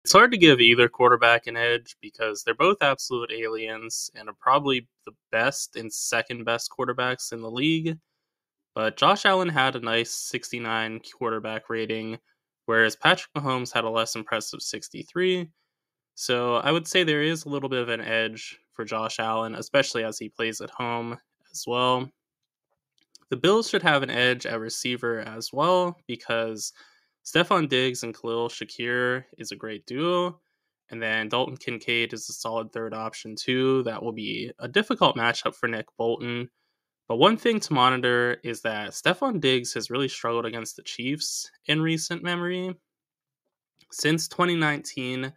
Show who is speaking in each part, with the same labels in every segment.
Speaker 1: It's hard to give either quarterback an edge because they're both absolute aliens and are probably the best and second best quarterbacks in the league. But Josh Allen had a nice 69 quarterback rating, whereas Patrick Mahomes had a less impressive 63. So I would say there is a little bit of an edge for Josh Allen, especially as he plays at home as well. The Bills should have an edge at receiver as well because Stephon Diggs and Khalil Shakir is a great duo. And then Dalton Kincaid is a solid third option too. That will be a difficult matchup for Nick Bolton. But one thing to monitor is that Stephon Diggs has really struggled against the Chiefs in recent memory. Since 2019,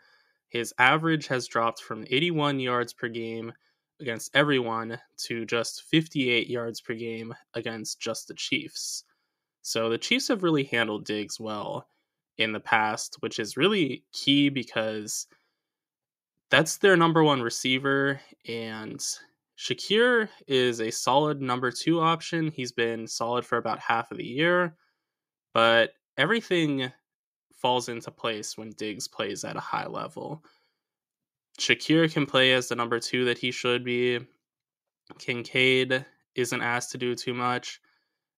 Speaker 1: his average has dropped from 81 yards per game against everyone to just 58 yards per game against just the Chiefs. So the Chiefs have really handled Diggs well in the past, which is really key because that's their number one receiver, and Shakir is a solid number two option. He's been solid for about half of the year, but everything falls into place when Diggs plays at a high level. Shakir can play as the number two that he should be. Kincaid isn't asked to do too much.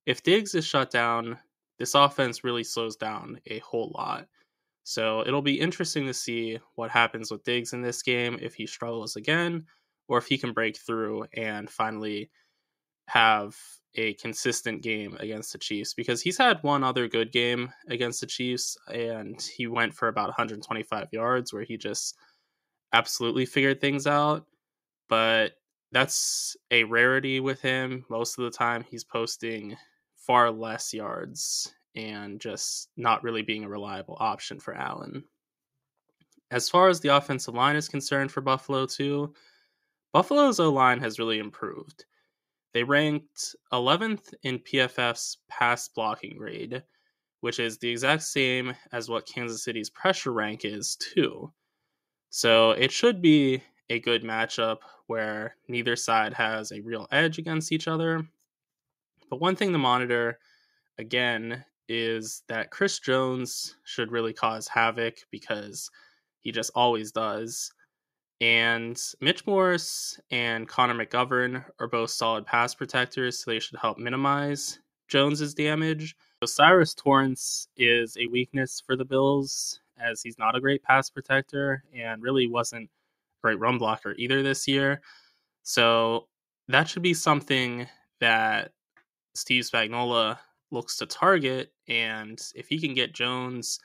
Speaker 1: If Diggs is shut down, this offense really slows down a whole lot. So it'll be interesting to see what happens with Diggs in this game, if he struggles again, or if he can break through and finally have a consistent game against the Chiefs, because he's had one other good game against the Chiefs and he went for about 125 yards where he just absolutely figured things out. But that's a rarity with him. Most of the time he's posting far less yards and just not really being a reliable option for Allen. As far as the offensive line is concerned for Buffalo too, Buffalo's O-line has really improved. They ranked 11th in PFF's pass blocking grade, which is the exact same as what Kansas City's pressure rank is too. So it should be a good matchup where neither side has a real edge against each other. But one thing to monitor, again, is that Chris Jones should really cause havoc because he just always does. And Mitch Morse and Connor McGovern are both solid pass protectors, so they should help minimize Jones's damage. So Cyrus Torrance is a weakness for the Bills, as he's not a great pass protector and really wasn't a great run blocker either this year. So that should be something that Steve Spagnuolo looks to target, and if he can get Jones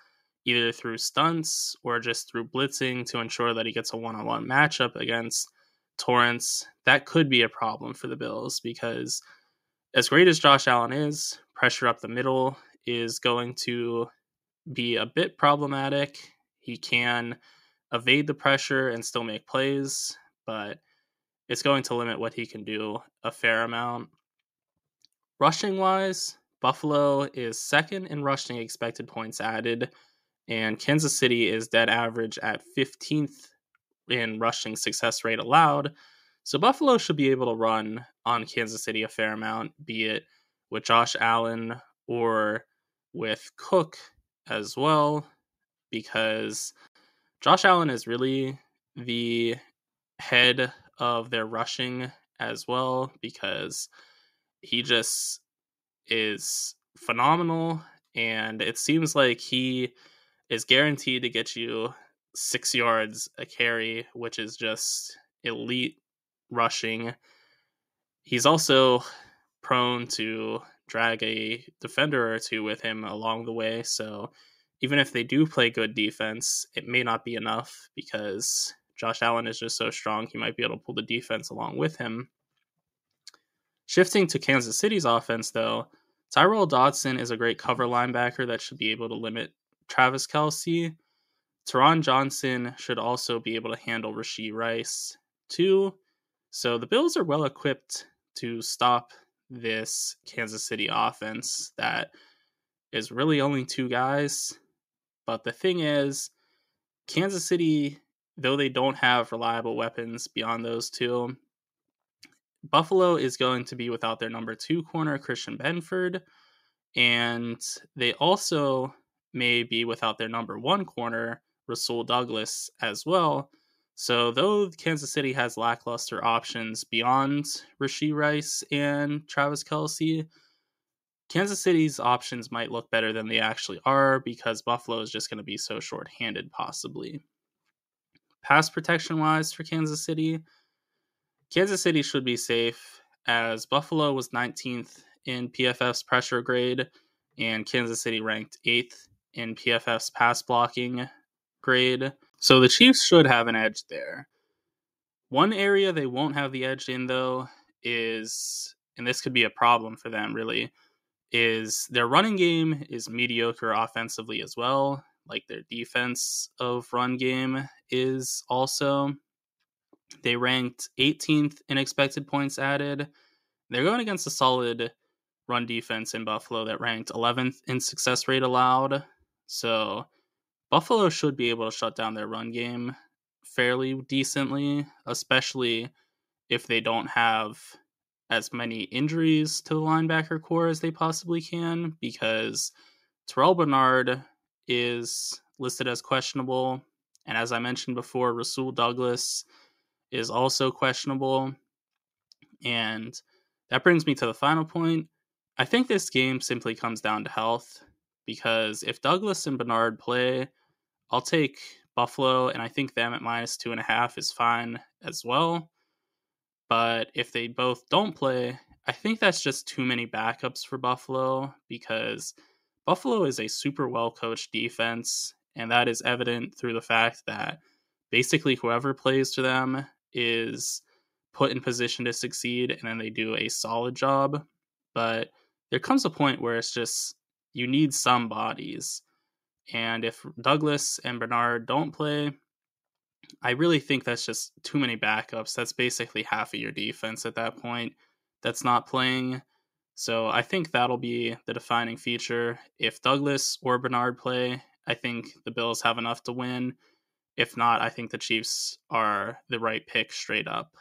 Speaker 1: either through stunts or just through blitzing to ensure that he gets a one-on-one matchup against Torrance, that could be a problem for the Bills, because as great as Josh Allen is, pressure up the middle is going to be a bit problematic. He can evade the pressure and still make plays, but it's going to limit what he can do a fair amount. Rushing-wise, Buffalo is second in rushing expected points added, and Kansas City is dead average at 15th in rushing success rate allowed. So Buffalo should be able to run on Kansas City a fair amount, be it with Josh Allen or with Cook as well, because Josh Allen is really the head of their rushing as well, because he just is phenomenal, and it seems like he is guaranteed to get you 6 yards a carry, which is just elite rushing. He's also prone to drag a defender or two with him along the way, so even if they do play good defense, it may not be enough because Josh Allen is just so strong, he might be able to pull the defense along with him. Shifting to Kansas City's offense, though, Tyrell Dodson is a great cover linebacker that should be able to limit Travis Kelce. Teron Johnson should also be able to handle Rashee Rice, too. So the Bills are well equipped to stop this Kansas City offense that is really only two guys. But the thing is, Kansas City, though they don't have reliable weapons beyond those two, Buffalo is going to be without their number 2 corner, Christian Benford, and they also may be without their number 1 corner, Rasul Douglas as well. So though Kansas City has lackluster options beyond Rashee Rice and Travis Kelce, Kansas City's options might look better than they actually are because Buffalo is just going to be so short-handed possibly. Pass protection wise for Kansas City should be safe as Buffalo was 19th in PFF's pressure grade and Kansas City ranked 8th in PFF's pass blocking grade. So the Chiefs should have an edge there. One area they won't have the edge in, though, is, and this could be a problem for them really, is their running game is mediocre offensively as well. Like their defense of run game is also. They ranked 18th in expected points added. They're going against a solid run defense in Buffalo that ranked 11th in success rate allowed. So Buffalo should be able to shut down their run game fairly decently, especially if they don't have as many injuries to the linebacker core as they possibly can, because Terrell Bernard is listed as questionable. And as I mentioned before, Rasul Douglas is also questionable. And that brings me to the final point. I think this game simply comes down to health, because if Douglas and Bernard play, I'll take Buffalo, and I think them at -2.5 is fine as well. But if they both don't play, I think that's just too many backups for Buffalo, because Buffalo is a super well-coached defense, and that is evident through the fact that basically whoever plays to them is put in position to succeed, and then they do a solid job. But there comes a point where it's just, you need some bodies. And if Douglas and Bernard don't play, I really think that's just too many backups. That's basically half of your defense at that point that's not playing. So I think that'll be the defining feature. If Douglas or Bernard play, I think the Bills have enough to win. If not, I think the Chiefs are the right pick straight up.